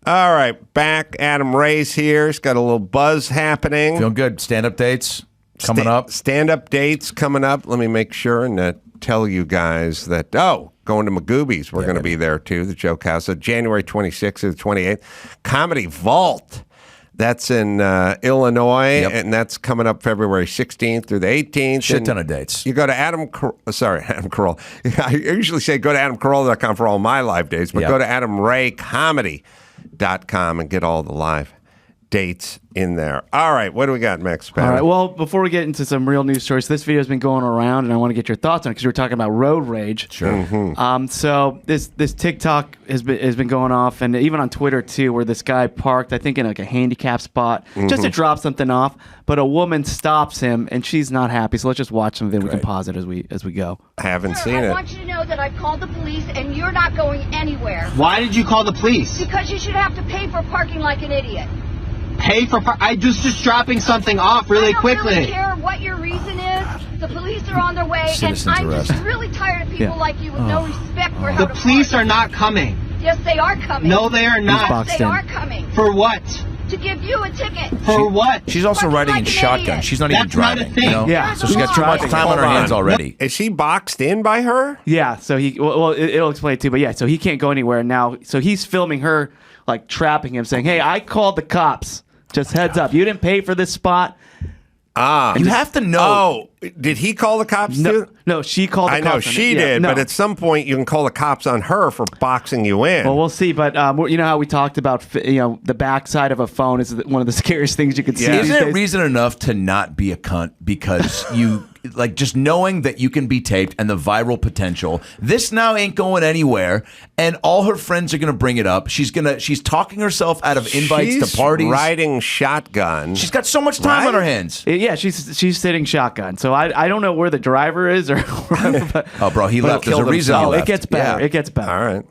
All right, back. Adam Ray's here. He's got a little buzz happening. Feeling good. Stand-up dates coming up. Stand-up dates coming up. Let me make sure and tell you guys that, going to MAGOOBY'S. We're going to be there, too, the Joke House. So January 26th to the 28th. Comedy Vault. That's in Illinois, and that's coming up February 16th through the 18th. Shit ton of dates. You go to Adam Carolla. I usually say go to AdamCarolla.com for all my live dates, but go to AdamRayComedy.com and get all the live dates in there. All right, what do we got, Max? All right, well, before we get into some real news stories, this video has been going around, and I want to get your thoughts on it because we were talking about road rage. Sure. Mm-hmm. So this TikTok has been going off, and even on Twitter too, where this guy parked, I think in like a handicap spot, just to drop something off, but a woman stops him, and she's not happy. So let's just watch some of it. We can pause it as we go. I haven't seen it. I want you to know that I've called the police, and you're not going anywhere. Why did you call the police? Because you should have to pay for parking like an idiot. Pay for I just dropping something off really quickly. I don't really care what your reason is. The police are on their way, Citizens and I'm arrest. just really tired of people like you with no respect for how The police are not coming. Yes, they are coming. No, they are not. boxed They in. are coming. For what? To give you a ticket. For what? She's also Parking riding like in an shotgun. idiot. She's not even That's not a driving. thing. You know? Yeah, So she's got too much time on her hands already. Is she boxed in by her? Yeah, so it'll explain it too, but yeah, so he can't go anywhere now. So he's filming her, like trapping him, saying, "Hey, I called the cops. Just heads up, you didn't pay for this spot." You have to know. Oh, did he call the cops too? No, she called the cops. I know on she it. Yeah, did, no. but at some point you can call the cops on her for boxing you in. Well, we'll see, but you know how we talked about, the backside of a phone is one of the scariest things you could see. Yeah. these Isn't it days. reason enough to not be a cunt because you like just knowing that you can be taped and the viral potential? This now ain't going anywhere, and all her friends are gonna bring it up. She's talking herself out of invites She's to parties. riding shotgun. She's got so much time on her hands. Yeah, she's sitting shotgun. So I don't know where the driver is or whatever, but, Oh, bro, he left. There's a killed reason he himself. left. it gets better. Yeah. It gets better. All right.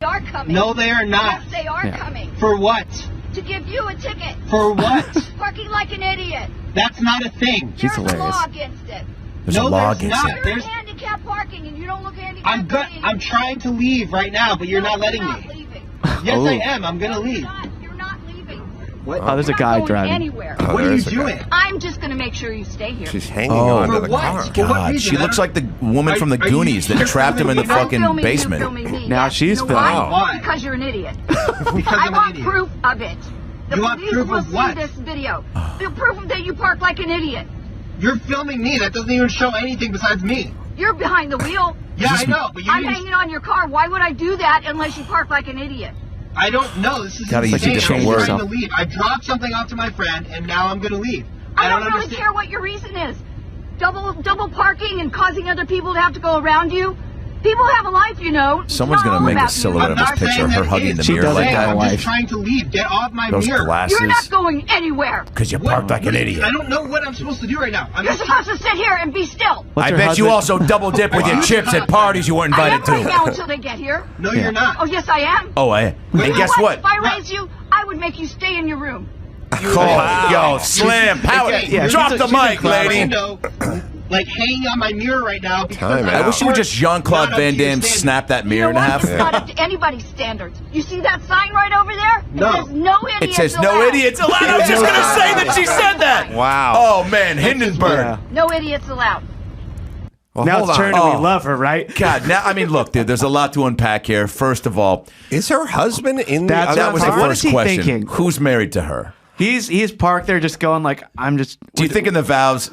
They are coming. No, they are not. Yes, they are coming. For what? To give you a ticket. For what? Parking like an idiot. That's not a thing. There's hilarious. a law against it. There's No, a law there's against not. it. You're There's- handicap parking, and you don't look handicapped. I'm trying to leave right now, but you're not letting You're not me. leaving. Yes, Oh. I am. I'm gonna leave. You're not leaving. What? Oh, there's a You're guy not going driving. anywhere. Oh, What are you there's a guy. doing? I'm just going to make sure you stay here. She's hanging Oh. onto For the what? car. For what God, reason? she looks like the woman from the Are you- Goonies that you're trapped him in the filming me? fucking You're filming basement. me. Now Yes. she's You know why? filming. Why? Because you're an idiot. Because I I'm an want idiot. proof of it. The You want police proof will of see what? this video. The proof that you park like an idiot. You're filming me. That doesn't even show anything besides me. You're behind the wheel. Yeah, I know, but you I'm didn't- hanging on your car. Why would I do that unless you park like an idiot? I don't know. This is Gotta use a insane. different I'm word. trying to leave. I dropped something off to my friend, and now I'm gonna leave. I don't really understand. care what your reason is. Double parking and causing other people to have to go around you. People have a life, you know. It's Someone's not gonna all make a about you. silhouette of this not picture saying of her that hugging it the is. She mirror doesn't like have that. a I'm life. just trying to leave. Get off my Those mirror. glasses. You're not going anywhere. Because you parked like an idiot. I don't know what I'm supposed to do right now. I'm You're just supposed to sit here and be still. What's I her bet you husband- also double dip with your chips at parties you weren't I am invited right now to. until they get here. No, you're not. Oh, yes, I am. Oh, You and know guess what? If I raised you, I would make you stay in your room. Yo, slam, power. Okay, Drop she's the she's mic, in the lady. window, like hanging on my mirror right now because Time I out. wish you would just Jean-Claude Not up to Van your Damme standards. snap that You mirror in know what? half. It's not up to anybody's standards. You see that sign right over there? No. It says no idiots It says no allowed. idiots allowed. I was just going to say that she said that. Wow. Oh, man, Hindenburg. Yeah. No idiots allowed. Well, Now hold it's on. turned to we Oh. love her, right? God, now, I mean, look, dude, there's a lot to unpack here. First of all, Is her husband in the That's other that was the What car? is first he question. thinking? Who's married to her? He's parked there just going like, I'm just... Do you think in the vows,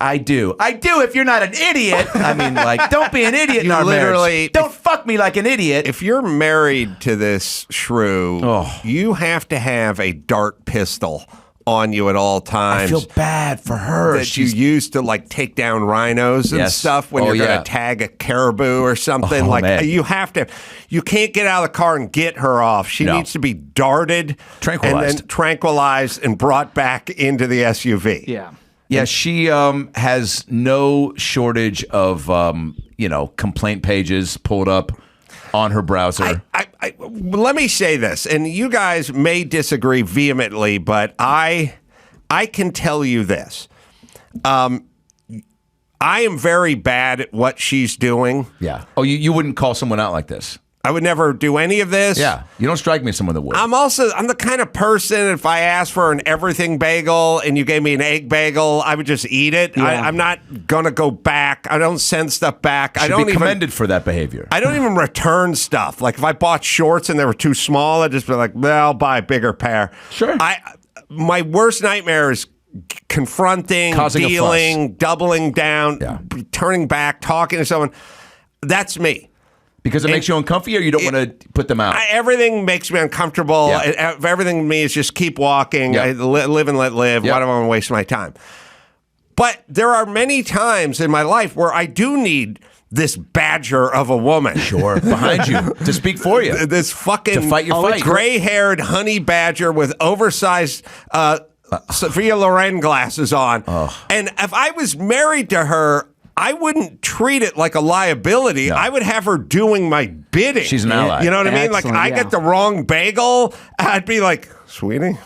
I do if you're not an idiot. I mean, like, don't be an idiot in You our literally- marriage. Don't fuck me like an idiot. If you're married to this shrew, Oh. you have to have a dart pistol on you at all I times. feel bad for her. that you use to like take down rhinos and Yes. stuff when Oh, you're yeah. going to tag a caribou or something. Oh, like man. you have to, you can't get out of the car and get her off. She No. needs to be darted, Tranquilized. and then tranquilized and brought back into the SUV. Yeah. Yeah, she has no shortage of complaint pages pulled up on her browser. Let me say this, and you guys may disagree vehemently, but I can tell you this. I am very bad at what she's doing. Yeah. Oh, you wouldn't call someone out like this? I would never do any of this. Yeah, you don't strike me as someone that would. I'm the kind of person, if I asked for an everything bagel and you gave me an egg bagel, I would just eat it. Yeah. I'm not going to go back. I don't send stuff back. I don't be even commended for that behavior. I don't even return stuff. Like if I bought shorts and they were too small, I'd just be like, well, I'll buy a bigger pair. Sure. My worst nightmare is confronting, Causing a dealing, doubling down, turning back, talking to someone. That's me. Because it makes you uncomfy, or you don't want to put them out? Everything makes me uncomfortable. Yeah. Everything to me is just keep walking. Yeah. I live and let live. Yeah. Why do I want to waste my time? But there are many times in my life where I do need this badger of a woman. Sure, behind you to speak for you. This fucking To fight your fight. gray-haired honey badger with oversized Sophia Loren glasses on. And if I was married to her, I wouldn't treat it like a liability. No. I would have her doing my bidding. She's an ally. You know what I mean? Like Excellent, I get the wrong bagel, I'd be like, sweetie,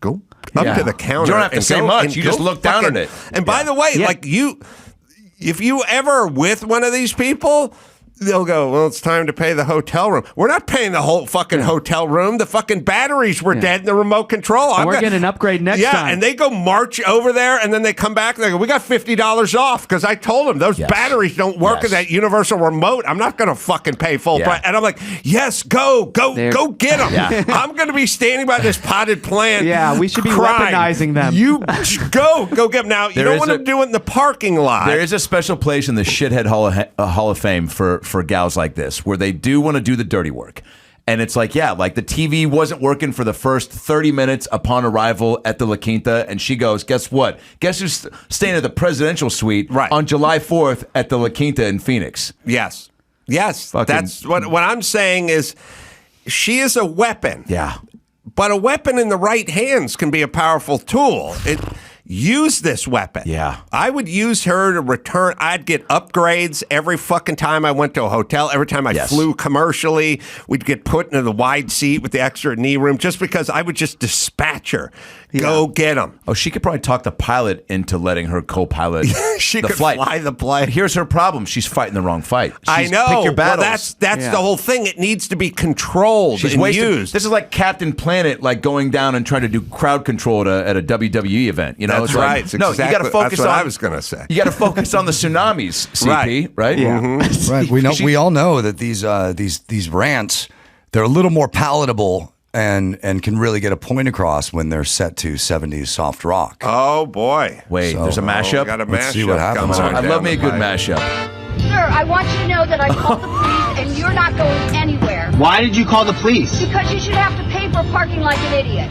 go up Yeah. to the counter. You don't have to and say go- much. and You go just look down fucking- at it. And by the way, like if you ever with one of these people, they'll go, well, it's time to pay the hotel room. We're not paying the whole fucking hotel room. The fucking batteries were dead in the remote control. And we're getting an upgrade next time. Yeah, and they go march over there, and then they come back, and they go, we got $50 off, because I told them those batteries don't work in that universal remote. I'm not going to fucking pay full price. And I'm like, yes, go get them. Yeah. I'm going to be standing by this potted plant. Yeah, we should be crying. weaponizing them. You go get them. Now, you There don't is want to do it in the parking lot. There is a special place in the shithead Hall of Fame for gals like this, where they do want to do the dirty work. And it's like, like the TV wasn't working for the first 30 minutes upon arrival at the La Quinta. And she goes, guess what? Guess who's staying at the presidential suite on July 4th at the La Quinta in Phoenix? Yes. Yes. Fucking- That's what I'm saying is she is a weapon. Yeah. But a weapon in the right hands can be a powerful tool. Use this weapon. Yeah. I would use her to return. I'd get upgrades every fucking time I went to a hotel. Every time I flew commercially, we'd get put into the wide seat with the extra knee room just because I would just dispatch her. Go get them. Oh, she could probably talk the pilot into letting her co-pilot She the could flight. fly the plane. Here's her problem. She's fighting the wrong fight. I know. Pick your battles. Well, that's the whole thing. It needs to be controlled and used. This is like Captain Planet, like going down and trying to do crowd control at a WWE event. You know, That's it's like, right. It's no, you got to exactly- focus that's what on. I was going to say. You got to focus on the tsunamis, CP. Right? Yeah. Right. We all know that these rants, they're a little more palatable and can really get a point across when they're set to 70s soft rock. Oh, boy. Wait, there's a We mashup. got a Let's mashup see what happens. coming I on love down me a the good pipe. mashup. Sir, I want you to know that I called the police and you're not going anywhere. Why did you call the police? Because you should have to pay for parking like an idiot.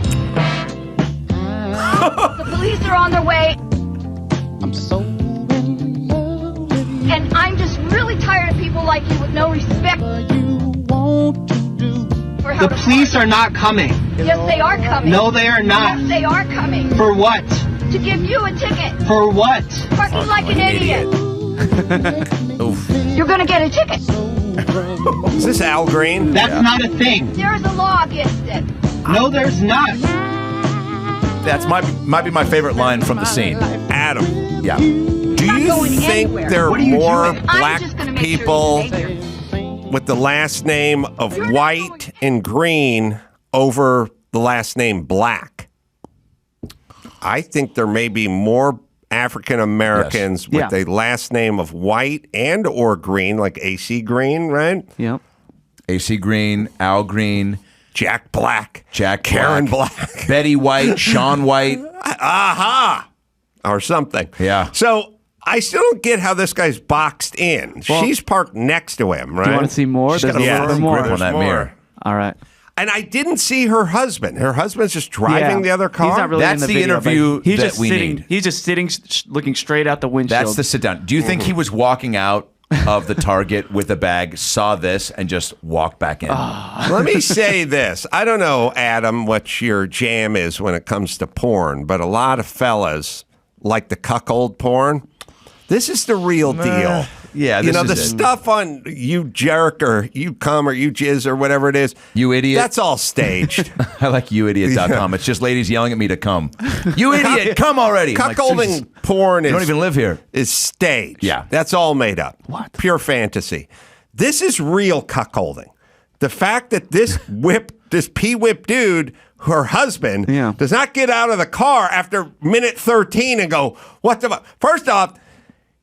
The police are on their way. I'm so in love with you. And I'm just really tired of people like you with no respect You want to do. for how The to police park. are not coming. Yes, they are coming. No, they are not. Yes, they are coming. For what? To give you a ticket. For what? Parking like an idiot. You're going to get a ticket. Is this Al Green? That's not a thing. There is a law against it. No, there's not. That's might be my favorite line from the scene. Adam, Yeah. do not you going think anywhere. there are What are you more doing? I'm black just going to make people sure you stay here. with the last name of You're not White going- and Green over the last name Black? I think there may be more African Americans with Yeah. a last name of White and or Green, like AC Green, right? Yep. AC Green, Al Green, Jack Black, Jack Karen Black, Black. Betty White, Sean White. Aha! Or something. Yeah. So I still don't get how this guy's boxed in. Well- She's parked next to him, right? Do you want to see more? She's There's got a a Yeah, little firm more. grip on that There's more. mirror. All right. And I didn't see her husband. Her husband's just driving Yeah. the other car. He's not really That's in the, the video, but interview he's that just we sitting, need. He's just sitting, looking straight out the windshield. That's the sit down. Do you think he was walking out of the Target with a bag, saw this, and just walked back in? Let me say this. I don't know, Adam, what your jam is when it comes to porn, but a lot of fellas like the cuckold porn. This is the real deal. Yeah, you this know, is the it. stuff on you jerk or you cum or you jizz or whatever it is. You idiot. That's all staged. I like youidiot.com. It's just ladies yelling at me to come. You idiot, come already. I'm like, Cuckolding Jesus, porn you is don't even live here. is staged. Yeah. That's all made up. What? Pure fantasy. This is real cuckolding. the fact that this P-whip dude, her husband, does not get out of the car after minute 13 and go, what the fuck? First off,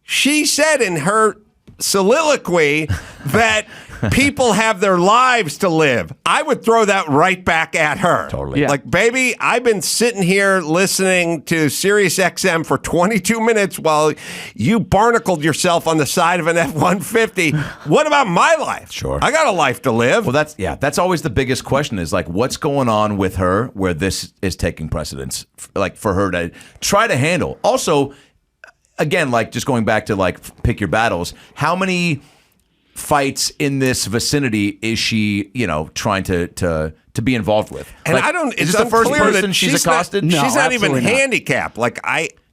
she said in her soliloquy that people have their lives to live. I would throw that right back at her. Totally. Yeah. Like, baby, I've been sitting here listening to Sirius XM for 22 minutes while you barnacled yourself on the side of an F-150. What about my life? Sure. I got a life to live. Well, that's always the biggest question is like, what's going on with her where this is taking precedence, like for her to try to handle. Also, again, like just going back to like pick your battles, how many fights in this vicinity is she, trying to be involved with? And like, I don't. Is It's this the first unclear person that she's not- accosted? No, she's not even absolutely not. handicapped. Like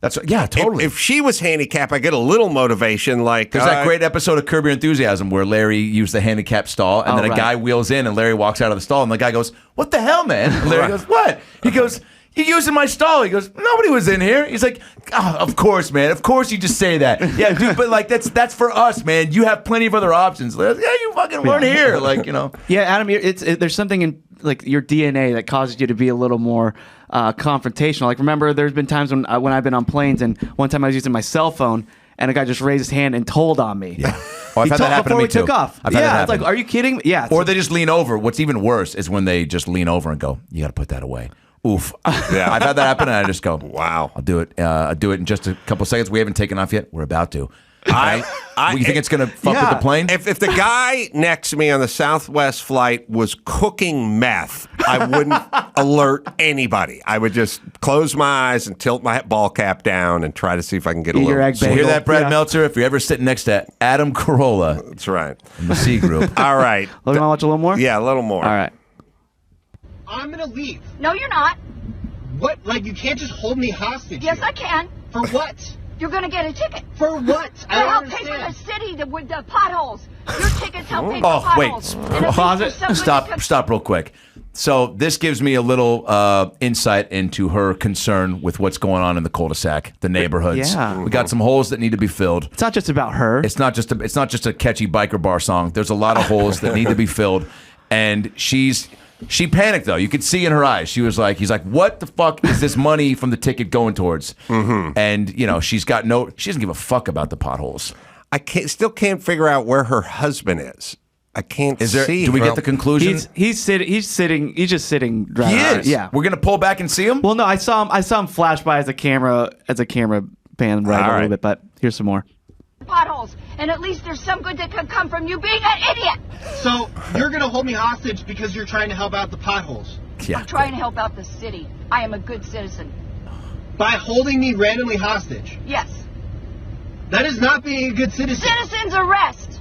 Totally. If she was handicapped, I get a little motivation. Like There's that great episode of Curb Your Enthusiasm where Larry used the handicap stall, and then a right. guy wheels in, and Larry walks out of the stall, and the guy goes, "What the hell, man?" And Larry goes, "What?" He goes, "You're using my stall." He goes, "Nobody was in here." He's like, "Oh, of course, man. Of course you just say that." Yeah, dude, but like that's for us, man. You have plenty of other options. Larry's like, yeah, you fucking weren't here. Like, Yeah, Adam, there's something in like your DNA that causes you to be a little more confrontational. Like, remember, there's been times when I've been on planes, and one time I was using my cell phone, and a guy just raised his hand and told on me. Yeah. Oh, I've had that happen to before me we too. took off. I've had that Yeah, it's happen. like, are you kidding me? Yeah. Or they just lean over. What's even worse is when they just lean over and go, "You got to put that away." Oof. Yeah. I've had that happen, and I just go, Wow. I'll do it. I'll do it in just a couple seconds. We haven't taken off yet. We're about to. You think it's going to fuck with the plane? If the guy next to me on the Southwest flight was cooking meth, I wouldn't alert anybody. I would just close my eyes and tilt my ball cap down and try to see if I can get a Eat your little. egg You hear bagel. that, Brad Yeah. Meltzer? If you're ever sitting next to Adam Carolla That's right. in the C Group. All right. Want to watch a little more? Yeah, a little more. All right. I'm gonna leave. No, you're not. What? Like, you can't just hold me hostage. Yes, here. I can. For what? You're going to get a ticket. For what? To I don't help pay for the understand. city with the potholes. Your tickets help pay for Oh, wait. potholes. And at least Pause there's it. some good that comes- Stop real quick. So this gives me a little insight into her concern with what's going on in the cul-de-sac, the neighborhoods. Yeah. We got some holes that need to be filled. It's not just about her. It's not just a catchy biker bar song. There's a lot of holes that need to be filled, and she panicked though. You could see in her eyes. He's like, what the fuck is this money from the ticket going towards? Mm-hmm. And she doesn't give a fuck about the potholes. I still can't figure out where her husband is. I can't see. Do we her. get the conclusion? He's just sitting. He driving. is. Yeah. We're gonna pull back and see him. Well, no, I saw him flash by as a camera pan right All a right. little bit, but here's some more. potholes. And at least there's some good that can come from you being an idiot. So, you're gonna hold me hostage because you're trying to help out the potholes. Yeah. I'm trying to help out the city. I am a good citizen. By holding me randomly hostage. Yes. That is not being a good citizen. Citizens arrest.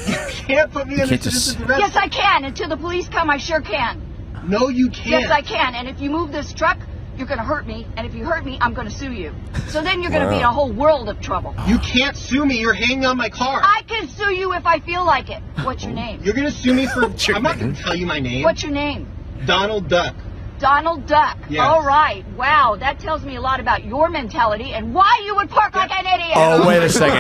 You can't put me under can't just- citizen's arrest. Yes, I can. Until the police come, I sure can. No, you can't. Yes, I can. And if you move this truck, you're going to hurt me. And if you hurt me, I'm going to sue you. So then you're going to be in a whole world of trouble. You can't sue me. You're hanging on my car. I can sue you if I feel like it. What's your name? You're gonna sue me for. I'm not gonna tell you my name. What's your name? Donald Duck. Donald Duck. Yes. All right. Wow, that tells me a lot about your mentality and why you would park like an idiot. Oh, wait a second.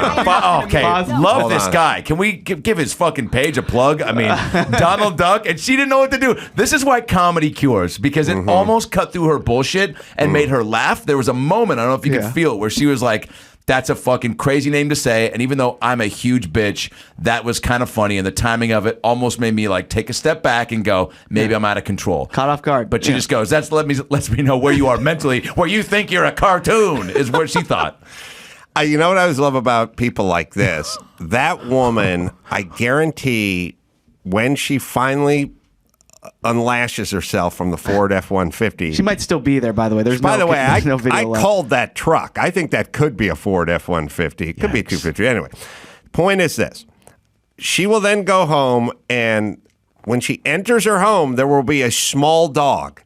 Okay, Pause. love Hold this on. guy. Can we give his fucking page a plug? I mean, Donald Duck, and she didn't know what to do. This is why comedy cures, because it almost cut through her bullshit and made her laugh. There was a moment, I don't know if you could feel it, where she was like, that's a fucking crazy name to say. And even though I'm a huge bitch, that was kind of funny. And the timing of it almost made me like take a step back and go, maybe I'm out of control. Caught off guard. But she just goes, lets me know where you are mentally, where you think you're a cartoon, is what she thought. You know what I always love about people like this? That woman, I guarantee, when she finally unlashes herself from the Ford F-150. She might still be there, by the way. By the way, there's no video I left. called that truck. I think that could be a Ford F-150. It could be a 250. Anyway, point is this. She will then go home, and when she enters her home, there will be a small dog.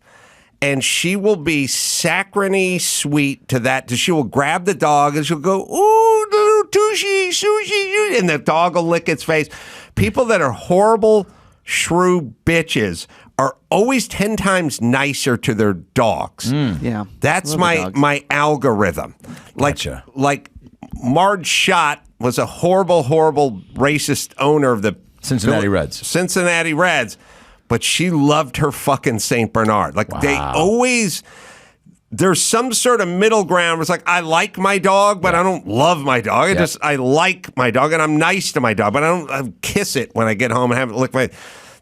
And she will be saccharine sweet to that. She will grab the dog, and she'll go, ooh, little tushy, sushi, and the dog will lick its face. People that are horrible, shrew bitches are always 10 times nicer to their dogs. Yeah. That's Love the my dogs. my algorithm. Gotcha. Like Marge Schott was a horrible, horrible racist owner of the Cincinnati Reds. Cincinnati Reds. But she loved her fucking St. Bernard. Like they always, there's some sort of middle ground. It's like, I like my dog, but I don't love my dog. I like my dog and I'm nice to my dog, but I kiss it when I get home and have it lick my.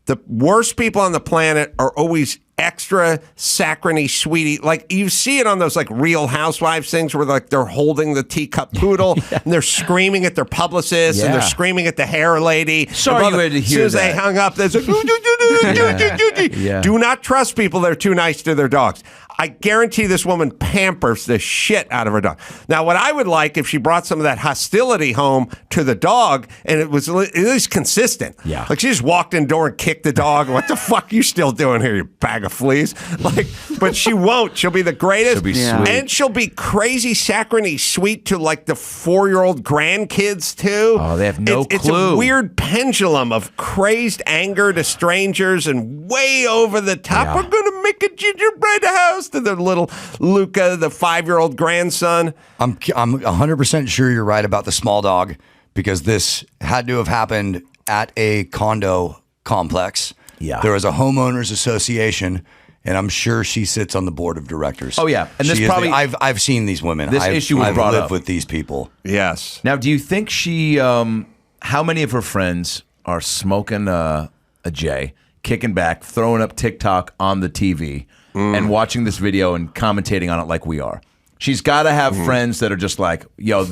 The worst people on the planet are always extra saccharine sweetie. Like you see it on those like Real Housewives things where like they're holding the teacup poodle and they're screaming at their publicist and they're screaming at the hair lady. Sorry you had to hear that. As soon as they hung up, there's like, do not trust people that are too nice to their dogs. I guarantee this woman pampers the shit out of her dog. Now, what I would like if she brought some of that hostility home to the dog and it was at least consistent. Yeah. Like she just walked in the door and kicked the dog. What the fuck you still doing here, you bag of fleas? Like, but she won't. She'll be the greatest. She'll be sweet. And she'll be crazy, saccharine sweet to like the 4-year-old grandkids too. Oh, they have no It's clue. a weird pendulum of crazed anger to strangers and way over the top. Yeah. We're going to make a gingerbread house to the little Luca, the 5-year-old grandson. I'm 100% sure you're right about the small dog because this had to have happened at a condo complex. Yeah. There was a homeowners association, and I'm sure she sits on the board of directors. Oh, yeah. And this She is probably- I've seen these women. This issue was I've brought lived up. with these people. Yes. Now, do you think she, how many of her friends are smoking a J, kicking back, throwing up TikTok on the TV, and watching this video and commentating on it like we are? She's got to have friends that are just like, yo,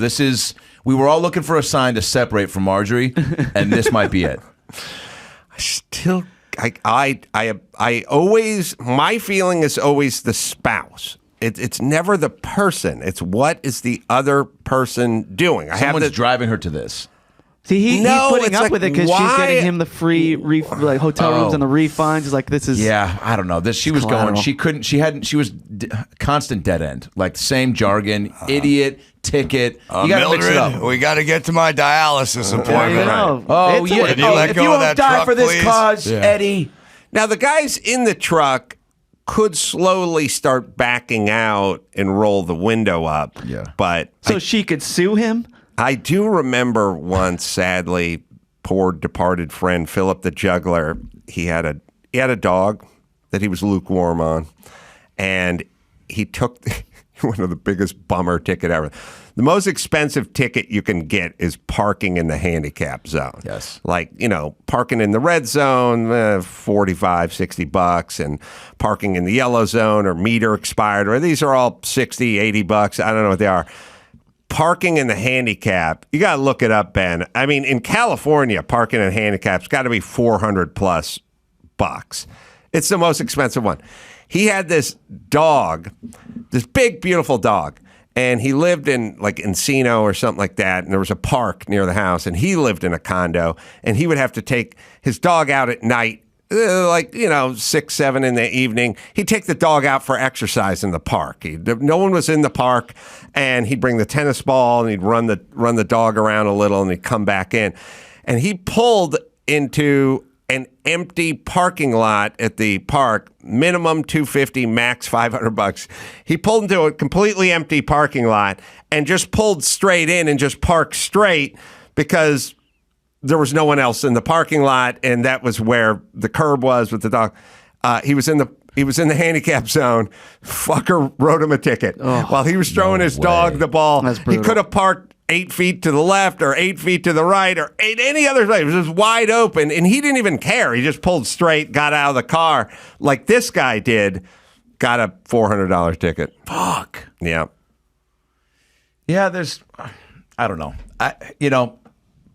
we were all looking for a sign to separate from Marjorie, and this might be it. Still, I always, my feeling is always the spouse. It's never the person. It's what is the other person doing. Someone's driving her to this. See, he's putting it's up like, with it because she's why- getting him the free hotel rooms and the refunds. He's like, this is Yeah, I don't know. She was collateral. going. She was constant dead end, like same jargon, idiot, ticket. You got to mix it up. we got to get to my dialysis There you appointment. go. Oh It's a- yeah. Can you let If go you of won't that die truck, for this please? cause, Yeah. Eddie. Now, the guys in the truck could slowly start backing out and roll the window up. Yeah. But So she could sue him? I do remember once, sadly, poor departed friend Philip the Juggler. He had a dog that he was lukewarm on, and he took one of the biggest bummer ticket ever. The most expensive ticket you can get is parking in the handicap zone. Yes. Like, parking in the red zone, $45, $60, and parking in the yellow zone or meter expired, or these are all $60, $80. I don't know what they are. Parking in the handicap, you got to look it up, Ben. I mean, in California, parking in handicap's got to be $400+ bucks. It's the most expensive one. He had this dog, this big, beautiful dog, and he lived in like Encino or something like that, and there was a park near the house, and he lived in a condo, and he would have to take his dog out at night, 6, 7 in the evening. He'd take the dog out for exercise in the park. No one was in the park, and he'd bring the tennis ball and he'd run the dog around a little, and he'd come back in. And he pulled into an empty parking lot at the park, minimum $250, max $500. He pulled into a completely empty parking lot and just pulled straight in and just parked straight because there was no one else in the parking lot, and that was where the curb was with the dog. He was in the handicap zone. Fucker wrote him a ticket while he was throwing his dog the ball. That's He brutal. could have parked 8 feet to the left or 8 feet to the right or any other way. It was just wide open, and he didn't even care. He just pulled straight, got out of the car like this guy did. Got a $400 ticket. Fuck. Yeah. Yeah, I don't know.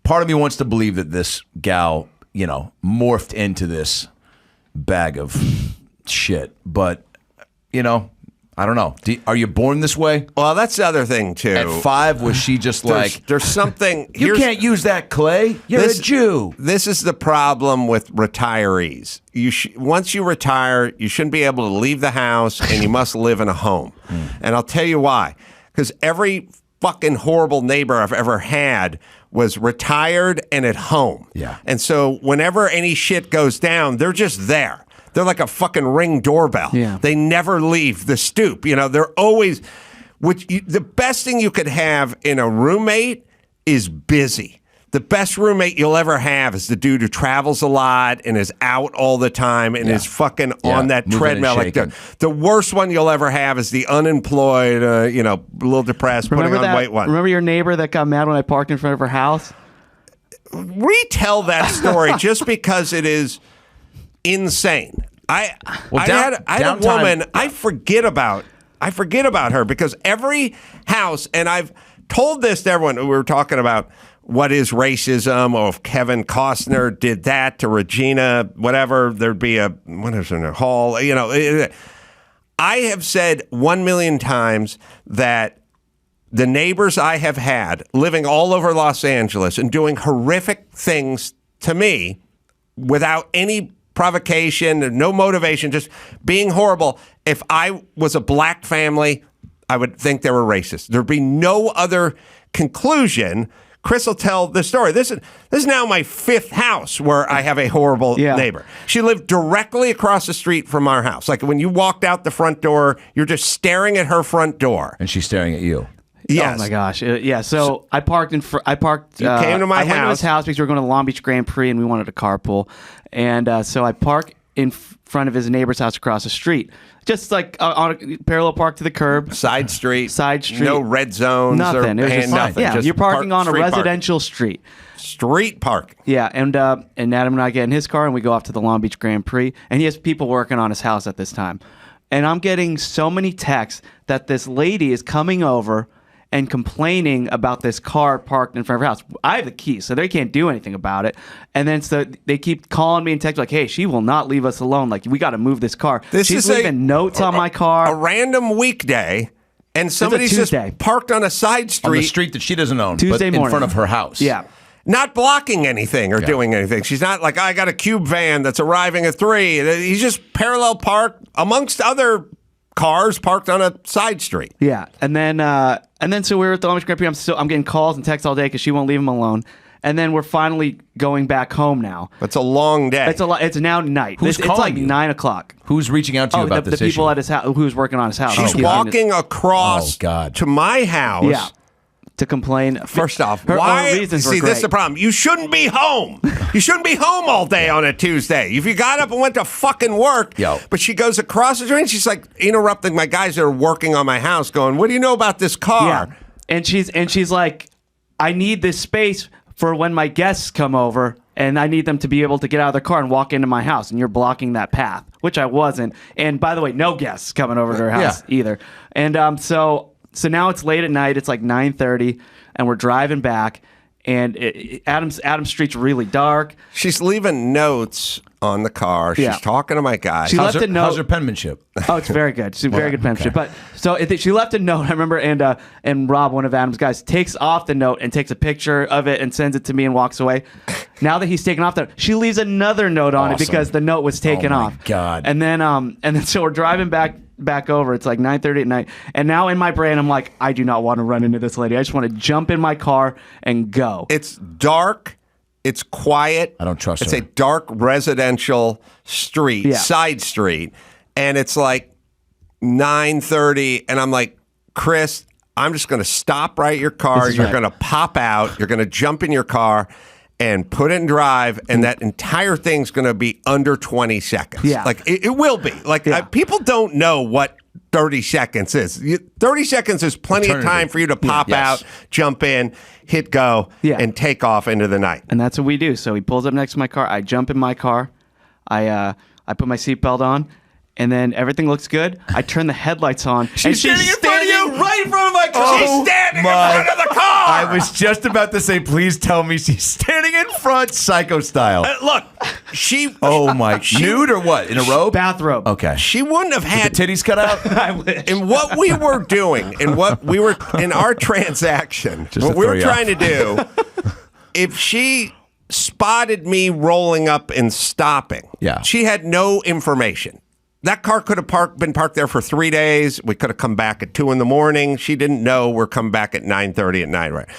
Part of me wants to believe that this gal, morphed into this bag of shit. But, I don't know. Are you born this way? Well, that's the other thing too. At 5, was she just There's something. you can't use that, Clay. You're a Jew. This is the problem with retirees. Once you retire, you shouldn't be able to leave the house, and you must live in a home. And I'll tell you why. Because every fucking horrible neighbor I've ever had was retired and at home. Yeah. And so whenever any shit goes down, they're just there. They're like a fucking Ring doorbell. Yeah. They never leave the stoop. They're always, the best thing you could have in a roommate is busy. the best roommate you'll ever have is the dude who travels a lot and is out all the time and is fucking on that moving and treadmill. Like the worst one you'll ever have is the unemployed, a little depressed, putting on weight one. Remember your neighbor that got mad when I parked in front of her house? Retell that story just because it is insane. I had a woman. I forget about her because every house, and I've told this to everyone. We were talking about what is racism, or if Kevin Costner did that to Regina, whatever. There'd be a hall. I have said 1 million times that the neighbors I have had living all over Los Angeles and doing horrific things to me without any provocation, no motivation, just being horrible. If I was a black family, I would think they were racist. There'd be no other conclusion. Chris will tell the story. This is now my 5th house where I have a horrible neighbor. She lived directly across the street from our house. Like when you walked out the front door, you're just staring at her front door. And she's staring at you. Yes. Oh my gosh. Yeah. So I parked You came to my I went to his house because we were going to Long Beach Grand Prix and we wanted a carpool. And so I park in front of his neighbor's house across the street, just like on a parallel park to the curb. Side street. No red zones. Nothing. It was just nothing. Yeah, just you're parking on a residential street. Street park. Yeah, and Adam and I get in his car and we go off to the Long Beach Grand Prix, and he has people working on his house at this time. And I'm getting so many texts that this lady is coming over and complaining about this car parked in front of her house. I have the keys, so they can't do anything about it. And then so they keep calling me and texting like, hey, she will not leave us alone. Like, we got to move this car. She's leaving notes on my car. A random weekday, and somebody's just parked on a side street. On the street that she doesn't own, Tuesday morning. In front of her house. Yeah. Not blocking anything or doing anything. She's not like, I got a cube van that's arriving at 3. He's just parallel parked amongst other cars parked on a side street. Yeah, and then so we were at the Long Beach Grand Prix. I'm getting calls and texts all day because she won't leave him alone. And then we're finally going back home now. It's a long day. It's now night. Who's calling it's like you? 9 o'clock. Who's reaching out to you about this issue? The people at his house who's working on his house. She's walking across to my house. Yeah. To complain. First off, why? Reasons were see, great. this is the problem. You shouldn't be home. You shouldn't be home all day on a Tuesday. If you got up and went to fucking work, but she goes across the street and she's like interrupting my guys that are working on my house, going, "What do you know about this car?" Yeah. And she's like, "I need this space for when my guests come over, and I need them to be able to get out of their car and walk into my house, and you're blocking that path," which I wasn't. And by the way, no guests coming over to her house either. And So now it's late at night. It's like 9:30, and we're driving back. And Adam's Street's really dark. She's leaving notes on the car. She's talking to my guy. She left a note. How's her penmanship? Oh, it's very good. She's very good penmanship. But so she left a note. I remember, and Rob, one of Adam's guys, takes off the note and takes a picture of it and sends it to me and walks away. Now that he's taken off the, she leaves another note on it because the note was taken off. God. And then so we're driving back over. It's like 9:30 at night, and now in my brain I'm like, I do not want to run into this lady. I just want to jump in my car and go. It's dark. It's quiet. I don't trust her. It's a dark residential street, side street, and it's like 9:30, and I'm like, Chris, I'm just going to stop right your car. You're going to pop out. You're going to jump in your car and put it in drive, and that entire thing's going to be under 20 seconds. Yeah. Like, it will be. Like, people don't know what 30 seconds is. 30 seconds is plenty of time for you to pop out, jump in, hit go, and take off into the night. And that's what we do. So he pulls up next to my car. I jump in my car. I put my seatbelt on. And then everything looks good. I turn the headlights on. She's standing in front of you, right in front of my car. She's standing in front of the car. I was just about to say, please tell me she's standing in front, Psycho style. Look, she. Oh my! Nude or what? In a robe? Bathrobe. Okay. She wouldn't have had the titties cut out. I wish. In what we were doing, in our transaction, what we were trying to do, if she spotted me rolling up and stopping, she had no information. That car could have been parked there for 3 days. We could have come back at 2 a.m. She didn't know we're coming back at 9:30 at night. Right?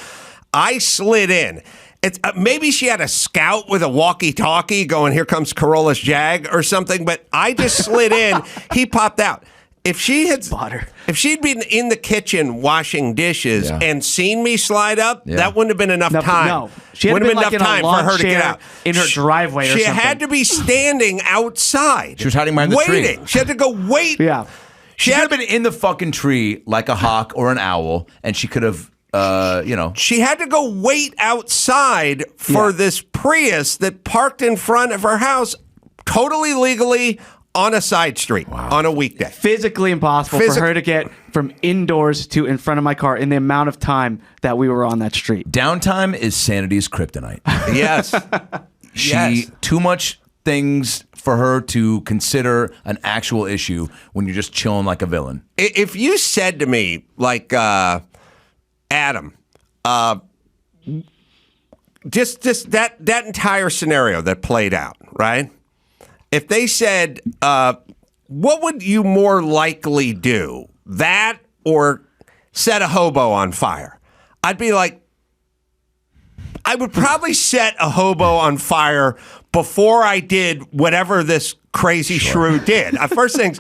I slid in. It's maybe she had a scout with a walkie-talkie going, "Here comes Carolla's Jag" or something. But I just slid in. He popped out. If she'd been in the kitchen washing dishes and seen me slide up, that wouldn't have been enough time. No, she had wouldn't been have been like enough in a time for her to get lawn out chair in her driveway or She something. had to be standing outside. She was hiding behind the tree. waiting. She had to go wait. Yeah. She could have been in the fucking tree like a hawk or an owl, and she could have, She had to go wait outside for this Prius that parked in front of her house, totally legally on a side street on a weekday. Physically impossible for her to get from indoors to in front of my car in the amount of time that we were on that street. Downtime is sanity's kryptonite. Yes. Too much things for her to consider an actual issue when you're just chilling like a villain. If you said to me, like, Adam, just that entire scenario that played out, right? If they said, what would you more likely do? That or set a hobo on fire? I'd be like, I would probably set a hobo on fire before I did whatever this crazy shrew did. First things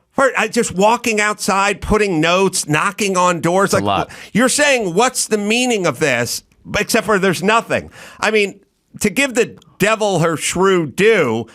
first, just walking outside, putting notes, knocking on doors. Like, a lot. You're saying, what's the meaning of this? Except for there's nothing. I mean, to give the devil her shrew due,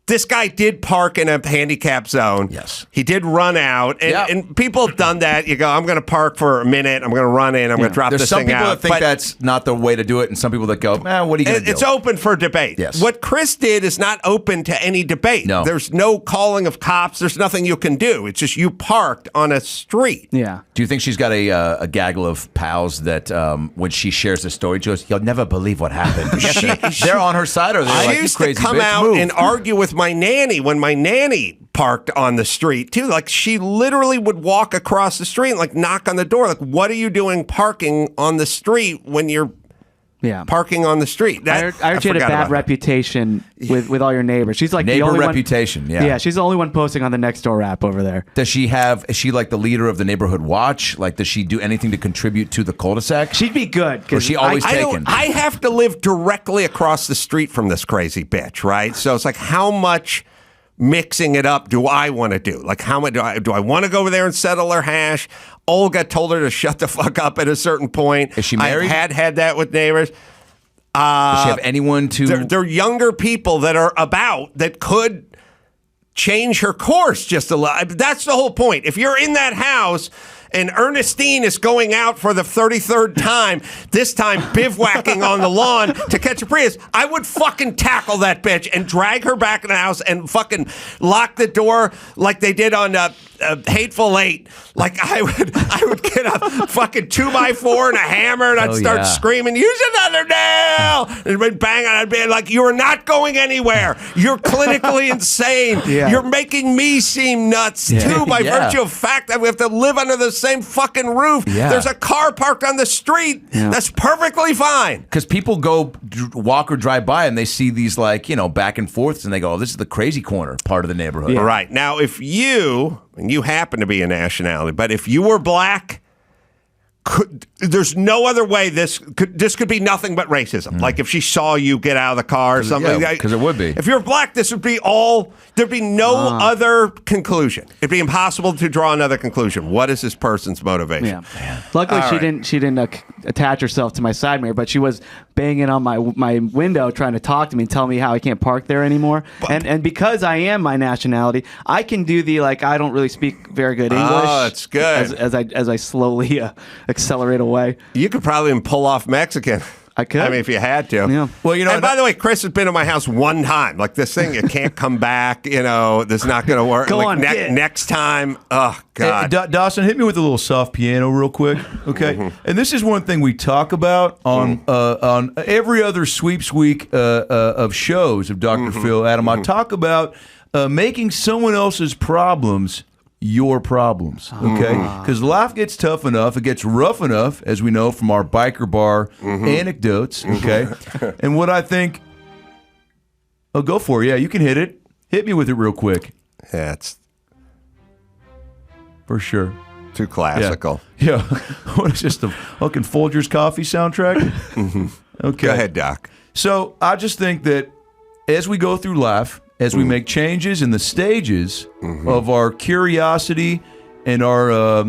this guy did park in a handicap zone. Yes. He did run out. And people have done that. You go, I'm going to park for a minute. I'm going to run in. I'm going to drop There's this some thing people out. that think that's not the way to do it, and some people that go, what are you going to do? It's open for debate. Yes. What Chris did is not open to any debate. No. There's no calling of cops. There's nothing you can do. It's just you parked on a street. Yeah. Do you think she's got a gaggle of pals that when she shares the story, she goes, you'll never believe what happened? They're on her side, or they're I like, you used crazy to come bitch, out move. and argue with my nanny when my nanny parked on the street too. Like, she literally would walk across the street and like knock on the door. Like, what are you doing parking on the street when you're parking on the street? I heard she had a bad reputation with all your neighbors. She's like Neighbor the only reputation, one, yeah. Yeah, she's the only one posting on the Nextdoor app over there. Is she like the leader of the neighborhood watch? Like, does she do anything to contribute to the cul-de-sac? She'd be good. Or is she always taken? I have to live directly across the street from this crazy bitch, right? So it's like, how much mixing it up do I want to do? Like, how much do I want to go over there and settle her hash? Olga told her to shut the fuck up at a certain point. Is she married? I had that with neighbors. Does she have anyone to? They're younger people that are about that could change her course just a little. That's the whole point. If you're in that house and Ernestine is going out for the 33rd time, this time bivouacking on the lawn to catch a Prius, I would fucking tackle that bitch and drag her back in the house and fucking lock the door like they did on Hateful Eight. Like, I would get a fucking 2x4 and a hammer and I'd start screaming, use another nail, and I'd bang on. I'd be like, you're not going anywhere. You're clinically insane. You're making me seem nuts too by virtue of fact that we have to live under the same fucking roof. There's a car parked on the street. That's perfectly fine. Because people go walk or drive by and they see these, like, back and forths, and they go, oh, this is the crazy corner part of the neighborhood. Right. Now, if you happen to be a nationality, but if you were black, there's no other way this could be nothing but racism. Like, if she saw you get out of the car or something. Because it would be. If you're black, this would be there'd be no other conclusion. It'd be impossible to draw another conclusion. What is this person's motivation? Yeah. Luckily, she didn't attach herself to my side mirror, but she was banging on my window trying to talk to me and tell me how I can't park there anymore. And because I am my nationality, I can do the, like, I don't really speak very good English. Oh, that's good. As I slowly accelerate away. You could probably pull off Mexican. I could. I mean, if you had to. Yeah. Well, and by the way, Chris has been to my house one time. Like, this thing, you can't come back. This is not going to work. Go like, on, next time. Oh, God. Hey, Dawson, hit me with a little soft piano real quick, okay? And this is one thing we talk about on every other sweeps week of shows of Dr. Phil. Adam, I talk about making someone else's problems your problems, okay? Because life gets tough enough, it gets rough enough, as we know from our biker bar anecdotes, okay? And what I think, go for it. Yeah, you can hit it. Hit me with it real quick. Yeah, it's for sure. Too classical. Yeah. What is this, the fucking Folgers Coffee soundtrack? Okay. Go ahead, Doc. So I just think that as we go through life, as we make changes in the stages of our curiosity and our,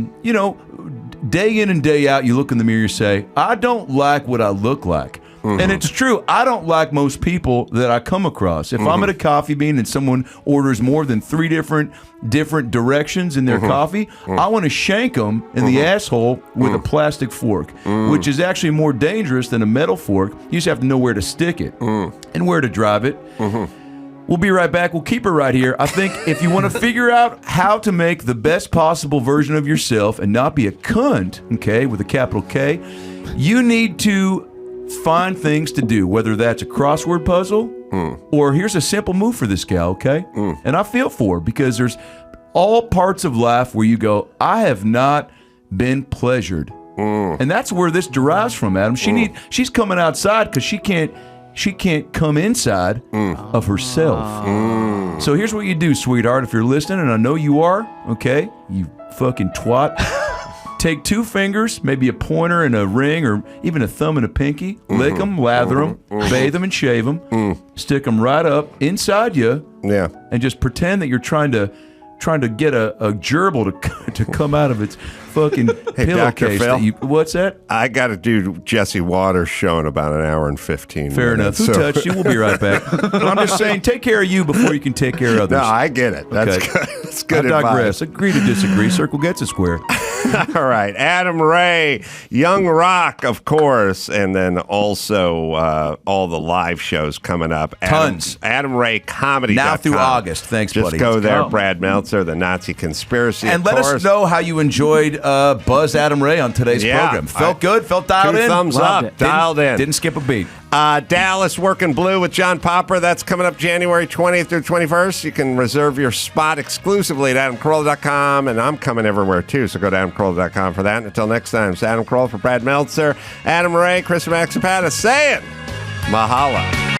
day in and day out, you look in the mirror, you say, I don't like what I look like. And it's true. I don't like most people that I come across. If I'm at a coffee bean and someone orders more than 3 different directions in their coffee, I want to shank them in the asshole with a plastic fork, which is actually more dangerous than a metal fork. You just have to know where to stick it and where to drive it. We'll be right back. We'll keep it right here. I think if you want to figure out how to make the best possible version of yourself and not be a cunt, okay, with a capital K, you need to find things to do, whether that's a crossword puzzle or here's a simple move for this gal, okay? And I feel for her because there's all parts of life where you go, I have not been pleasured. And that's where this derives from, Adam. She's coming outside because she can't come inside of herself. So here's what you do, sweetheart, if you're listening, and I know you are, okay, you fucking twat. Take 2 fingers, maybe a pointer and a ring, or even a thumb and a pinky, lick them, lather them, bathe them and shave them, stick them right up inside you, and just pretend that you're trying to get a gerbil to come out of its fucking pillowcase. What's that? I got to do Jesse Waters' show in about an hour and 15 Fair minutes. enough. Who touched you? We'll be right back. But I'm just saying, take care of you before you can take care of others. No, I get it. That's Okay. good. That's good I advice. digress. Agree to disagree. Circle gets a square. All right. Adam Ray, Young Rock, of course, and then also all the live shows coming up. Tons. Adam Ray Comedy. Now through August. Thanks, Just buddy. go Let's there. go. Brad Meltzer, The Nazi Conspiracy. And of let course. us know how you enjoyed Buzz Adam Ray on today's program. Felt good? Felt dialed 2 in? thumbs Loved up. it. Dialed in. Didn't skip a beat. Dallas Working Blue with John Popper. That's coming up January 20th through 21st. You can reserve your spot exclusively at AdamCarolla.com, and I'm coming everywhere too, so go to AdamCarolla.com for that. And until next time, it's Adam Carolla for Brad Meltzer, Adam Ray, Chris Maxipata saying, Mahala.